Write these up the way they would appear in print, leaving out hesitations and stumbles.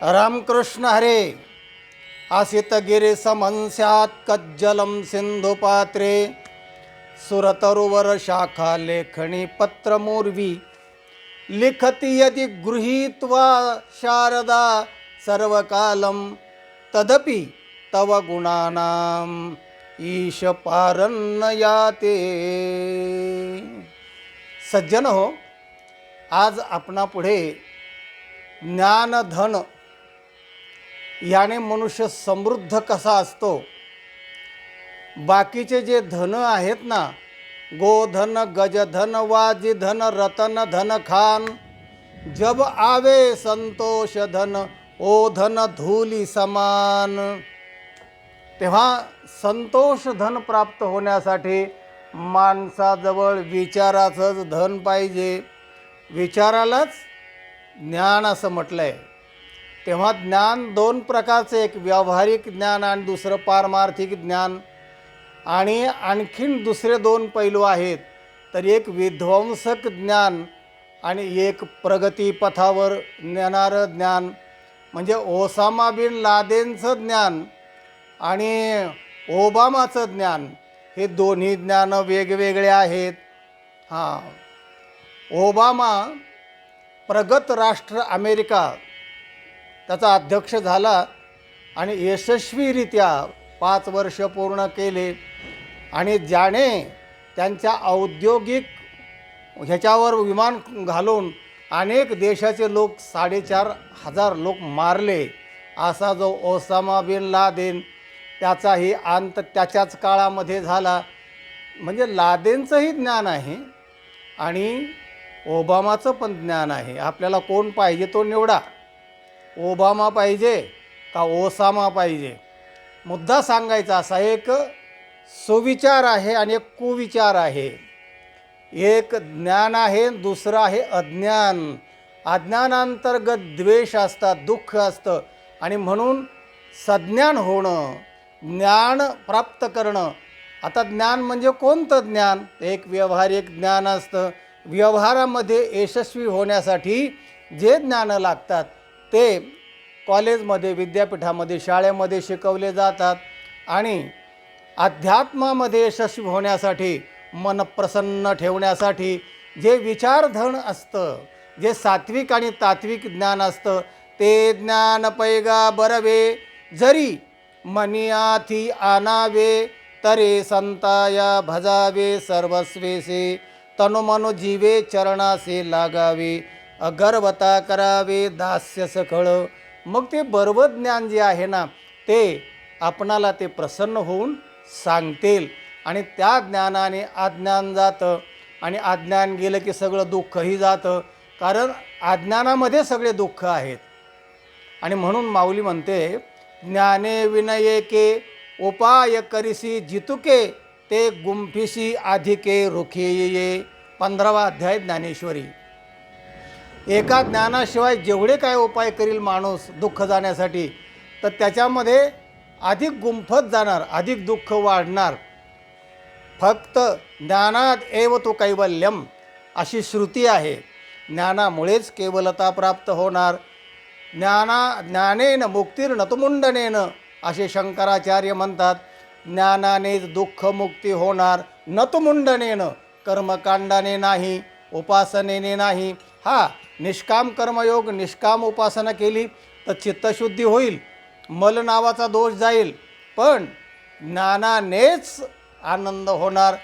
रामकृष्ण हरे. आसित गिरी समंस्यात् कज्जलं सिंधुपात्रे सुरतरुवर शाखा लेखणी पत्रमूर्वी लिखति यदि गृहीत्वा शारदा सर्वकालं तदपि तव गुणानां ईश पारन्न याते. सज्जन हो, आज आपणापुढे ज्ञानधन याने मनुष्य समृद्ध कसा असतो, बाकीचे जे धन आहेत ना, गोधन गजधन वाजिधन रतन धन खान, जब आवे संतोष धन ओ धन धूली समान. तेव्हा संतोष धन प्राप्त होण्यासाठी माणसाजवळ विचाराचंच धन पाहिजे. विचारालाच ज्ञान असं म्हटलं आहे. तेव्हा ज्ञान दोन प्रकारचे, एक व्यावहारिक ज्ञान आणि दुसरं पारमार्थिक ज्ञान. आणि आणखीन दुसरे दोन पैलू आहेत. तर एक विध्वंसक ज्ञान आणि एक प्रगतीपथावर नेणारं ज्ञान, म्हणजे ओसामा बिन लादेनचं ज्ञान आणि ओबामाचं ज्ञान. हे दोन्ही ज्ञान वेगवेगळे आहेत. ओबामा प्रगत राष्ट्र अमेरिका त्याचा अध्यक्ष झाला आणि यशस्वीरित्या 5 वर्ष पूर्ण केले. आणि ज्याने त्यांच्या औद्योगिक ह्याच्यावर विमान घालून अनेक देशाचे लोक 4,500 लोक मारले, असा जो ओसामा बिन लादेन, त्याचाही अंत त्याच्याच काळामध्ये झाला. म्हणजे लादेनचंही ज्ञान आहे आणि ओबामाचं पण ज्ञान आहे. आपल्याला कोण पाहिजे तो निवडा. ओबामा पाहिजे का ओसामा पाहिजे. मुद्दा सांगायचा असा, एक सुविचार आहे आणि एक कुविचार आहे. एक ज्ञान आहे, दुसरं आहे अज्ञान. अज्ञानांतर्गत द्वेष असतात, दुःख असतं. आणि म्हणून सज्ञान होणं, ज्ञान प्राप्त करणं. आता ज्ञान म्हणजे कोणतं ज्ञान? एक व्यावहारिक ज्ञान असतं. व्यवहारामध्ये यशस्वी होण्यासाठी जे ज्ञान लागतात ते कॉलेजमध्ये, विद्यापीठामध्ये, शाळेमध्ये शिकवले जातात. आणि अध्यात्मामध्ये यशस्वी होण्यासाठी, मन प्रसन्न ठेवण्यासाठी जे विचारधन असतं, जे सात्विक आणि तात्विक ज्ञान असतं, ते ज्ञान पैगा बरवे जरी मनियाथी आनावे, तरे संताया भजावे सर्वस्वेसे, तनुमनु जीवे चरणासे लागावे, अगर्वता करावे दास्य सखळ. मग ते बरोबर ज्ञान जे आहे ना, ते आपणाला ते प्रसन्न होऊन सांगतील. आणि त्या ज्ञानाने अज्ञान जातं आणि अज्ञान गेलं की सगळं दुःखही जातं. कारण अज्ञानामध्ये सगळे दुःख आहेत. आणि म्हणून माऊली म्हणते, ज्ञाने विनयेके उपाय करिसी जितुके, ते गुंफिसी अधिके रुखे ये. 15वा अध्याय ज्ञानेश्वरी. एका ज्ञानाशिवाय जेवढे काय उपाय करील माणूस दुःख जाण्यासाठी, तर त्याच्यामध्ये अधिक गुंफत जाणार, अधिक दुःख वाढणार. फक्त ज्ञानात एव तो कैवल्यम अशी श्रुती आहे. ज्ञानामुळेच केवलता प्राप्त होणार. ज्ञानेन मुक्तीर्न तु मुंडनेन असे शंकराचार्य म्हणतात. ज्ञानानेच दुःख मुक्ती होणार, न तु मुंडनेन, कर्मकांडाने नाही, उपासनेने नाही. निष्काम कर्मयोग, निष्काम उपासना केली तर चित्तशुद्धी होईल, मल नावाचा दोष जाईल. पण ज्ञानानेच आनंद होणार,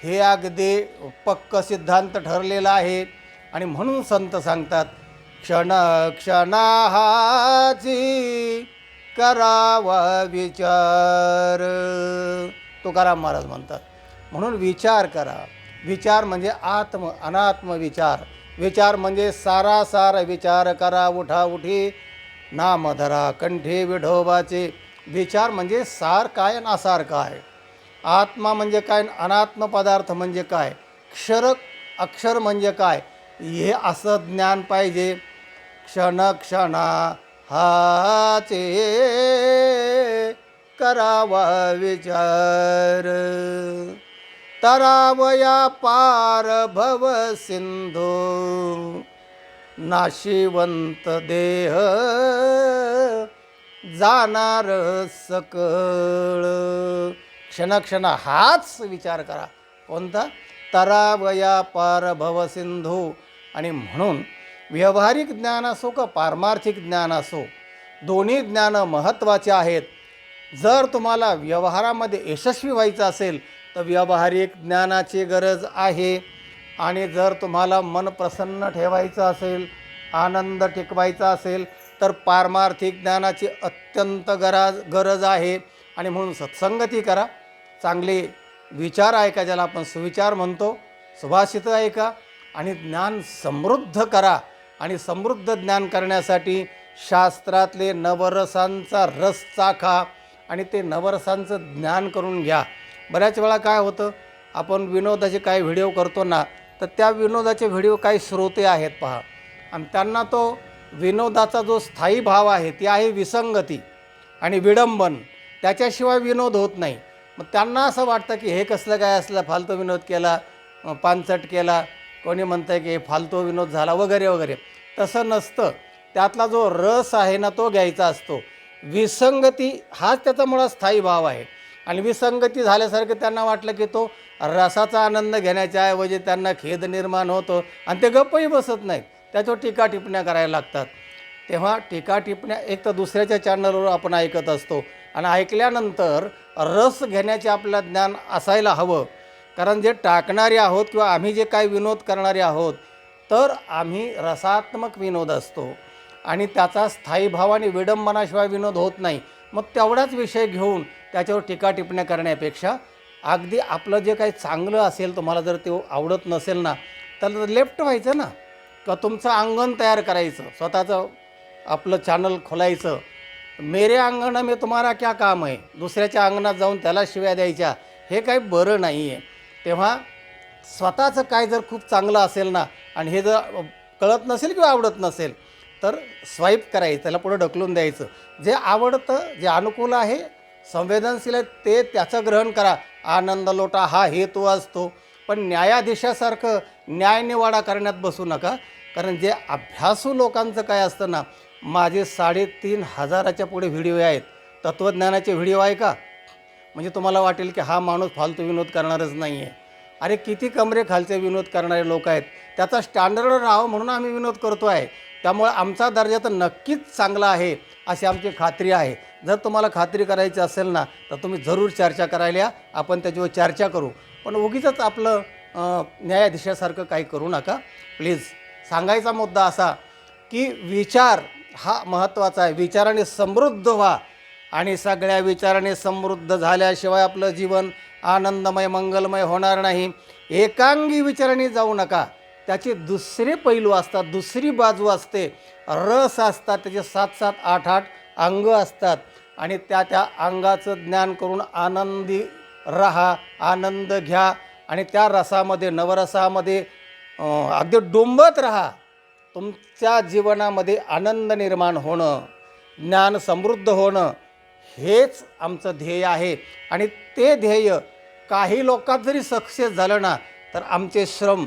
हे अगदी पक्क सिद्धांत ठरलेला आहे. आणि म्हणून संत सांगतात, क्षण क्षणाहाची करावा विचार. तुकाराम महाराज म्हणतात. म्हणून विचार करा. विचार म्हणजे आत्म अनात्म विचार. विचार म्हणजे सारासार विचार करा उठाउठी, नाम धरा कंठे विठोबाचे. विचार म्हणजे सार काय आणि असार काय, आत्मा म्हणजे काय, अनात्म पदार्थ म्हणजे काय, अक्षर म्हणजे काय, हे असं ज्ञान पाहिजे. क्षण क्षणा हाचे करावा विचार, तरावया पार भव सिंधू, नाशिवंत देह जाणार सकळ. क्षणक्षण हाच विचार करा. कोणता? तरावया पार भवसिंधू. आणि म्हणून व्यावहारिक ज्ञान असो का पारमार्थिक ज्ञान असो, दोन्ही ज्ञान महत्त्वाचे आहेत. जर तुम्हाला व्यवहारामध्ये यशस्वी व्हायचं असेल तर व्यावहारिक ज्ञानाची गरज आहे. आणि जर तुम्हाला मन प्रसन्न ठेवायचं असेल, आनंद टिकवायचा असेल तर पारमार्थिक ज्ञानाची अत्यंत गरज आहे. आणि म्हणून सत्संगती करा, चांगले विचार ऐका, ज्याला आपण सुविचार म्हणतो, सुभाषित ऐका आणि ज्ञान समृद्ध करा. आणि समृद्ध ज्ञान करण्यासाठी शास्त्रातले नवरसांचा रस चाखा आणि ते नवरसांचं ज्ञान करून घ्या. बऱ्याच वेळा काय होतं, आपण विनोदाचे काही व्हिडिओ करतो ना, तर त्या विनोदाचे व्हिडिओ काही श्रोते आहेत पहा, आणि त्यांना तो विनोदाचा जो स्थायी भाव आहे ती आहे विसंगती आणि विडंबन. त्याच्याशिवाय विनोद होत नाही. मग त्यांना असं वाटतं की हे कसलं काय असलं, फालतू विनोद केला, पानचट केला, कोणी म्हणतं आहे की हे फालतू विनोद झाला वगैरे वगैरे. तसं नसतं. त्यातला जो रस आहे ना तो घ्यायचा असतो. विसंगती हाच त्याचा मुळात स्थायी भाव आहे. आणि विसंगती झाल्यासारखं त्यांना वाटलं की तो रसाचा आनंद घेण्याच्या ऐवजी त्यांना खेद निर्माण होतो आणि ते गप्पही बसत नाहीत. त्याच्यावर टीका टिप्पण्या करायला लागतात. तेव्हा टीका टिप्पण्या एक तर दुसऱ्याच्या चॅनलवर आपण ऐकत असतो आणि ऐकल्यानंतर रस घेण्याचे आपलं ज्ञान असायला हवं. कारण जे टाकणारे आहोत किंवा आम्ही जे काही विनोद करणारे आहोत तर आम्ही रसात्मक विनोद असतो आणि त्याचा स्थायी भाव आणि विडंबनाशिवाय विनोद होत नाही. मग तेवढाच विषय घेऊन त्याच्यावर टीका टिप्पण्या करण्यापेक्षा अगदी आपलं जे काही चांगलं असेल, तुम्हाला जर ते आवडत नसेल ना तर लेफ्ट व्हायचं ना, का तुमचं अंगण तयार करायचं, स्वतःचं आपलं चॅनल खोलायचं. मेरे अंगण में तुम्हारा क्या काम आहे, दुसऱ्याच्या अंगणात जाऊन त्याला शिव्या द्यायच्या, हे काही बरं नाही आहे. तेव्हा स्वतःचं काय जर खूप चांगलं असेल ना आणि हे जर कळत नसेल किंवा आवडत नसेल तर स्वाईप करायचं, त्याला पुढं ढकलून द्यायचं. जे आवडतं, जे अनुकूल आहे, संवेदनशील आहे ते त्याचं ग्रहण करा. आनंद लोटा हा हेतू असतो. पण न्यायाधीशासारखं न्यायनिवाडा करण्यात बसू नका. कारण जे अभ्यासू लोकांचं काय असतं ना, माझे 3,500च्या पुढे व्हिडिओ आहेत, तत्त्वज्ञानाचे व्हिडिओ आहे का, म्हणजे तुम्हाला वाटेल की हा माणूस फालतू विनोद करणारच नाही आहे. अरे किती कमरे खालचे विनोद करणारे लोक आहेत. त्याचा स्टँडर्ड राहावं म्हणून आम्ही विनोद करतो आहे. त्यामुळे आमचा दर्जा तर नक्कीच चांगला आहे अशी आमची खात्री आहे. जर तुम्हाला खात्री करायची असेल ना तर तुम्ही जरूर चर्चा करायला या, आपण त्याच्यावर चर्चा करू. पण उगीचच आपलं न्यायाधीशासारखं काही करू नका प्लीज. सांगायचा मुद्दा असा की विचार हा महत्त्वाचा आहे. विचाराने समृद्ध व्हा आणि सगळ्या विचाराने समृद्ध झाल्याशिवाय आपलं जीवन आनंदमय मंगलमय होणार नाही. एकांगी विचाराने जाऊ नका. त्याचे दुसरे पैलू असतात, दुसरी बाजू असते, रस असतात, त्याचे 7-7, 8-8 अंग असतात आणि त्या अंगाचं ज्ञान करून आनंदी राहा, आनंद घ्या आणि त्या रसामध्ये, नवरसामध्ये अगदी डुंबत राहा. तुमच्या जीवनामध्ये आनंद निर्माण होणं, ज्ञान समृद्ध होणं हेच आमचं ध्येय आहे. आणि ते ध्येय काही लोकात जरी सक्सेस झालं ना तर आमचे श्रम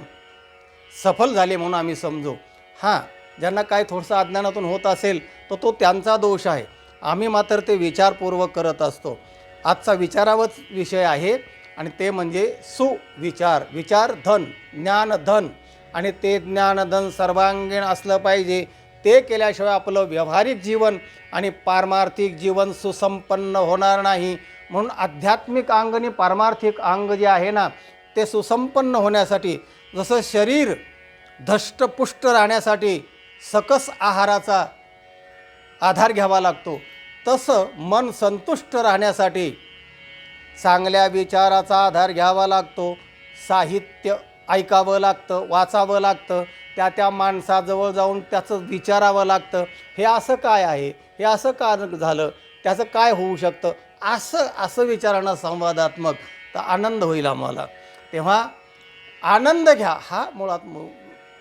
सफल झाले म्हणून आम्ही समजू. हां, ज्यांना काय थोडंसं अज्ञानातून होत असेल तर तो त्यांचा दोष आहे. आम्ही मात्र ते विचारपूर्वक करत असतो. आजचा विचारावरच विषय आहे आणि ते म्हणजे सुविचार. विचार धन, ज्ञान धन आणि ते ज्ञानधन सर्वांगीण असलं पाहिजे. ते केल्याशिवाय आपलं व्यावहारिक जीवन आणि पारमार्थिक जीवन सुसंपन्न होणार नाही. म्हणून आध्यात्मिक अंग आणि पारमार्थिक अंग जे आहे ना ते सुसंपन्न होण्यासाठी, जसं शरीर धष्टपुष्ट राहण्यासाठी सकस आहाराचा आधार घ्यावा लागतो, तसं मन संतुष्ट राहण्यासाठी चांगल्या विचाराचा आधार घ्यावा लागतो. साहित्य ऐकावं लागतं, वाचावं लागतं, त्या माणसाजवळ जाऊन त्याचं विचारावं लागतं. हे असं काय आहे, हे असं का झालं, त्याचं काय होऊ शकतं, असं विचारानं संवादात्मक तर आनंद होईल आम्हाला. तेव्हा आनंद घ्या हा मुळात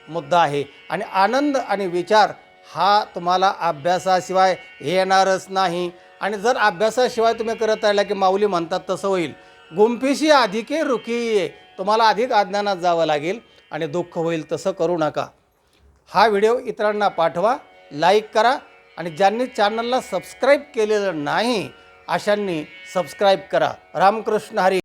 मुद्दा आहे. आणि आनंद आणि विचार हा तुम्हाला अभ्यासाशिवाय येणारच नाही. आणि जर अभ्यासाशिवाय तुम्ही करत राहिला की माऊली म्हणतात तसं होईल. गुंफीशी अधिके रुकी, तुम्हाला अधिक अज्ञानात जावं लागेल आणि दुःख होईल. तसं करू नका. हा व्हिडिओ इतरांना पाठवा, लाईक करा आणि ज्यांनी चॅनलला सबस्क्राईब केलेलं नाही अशांनी सबस्क्राईब करा. रामकृष्ण हरी.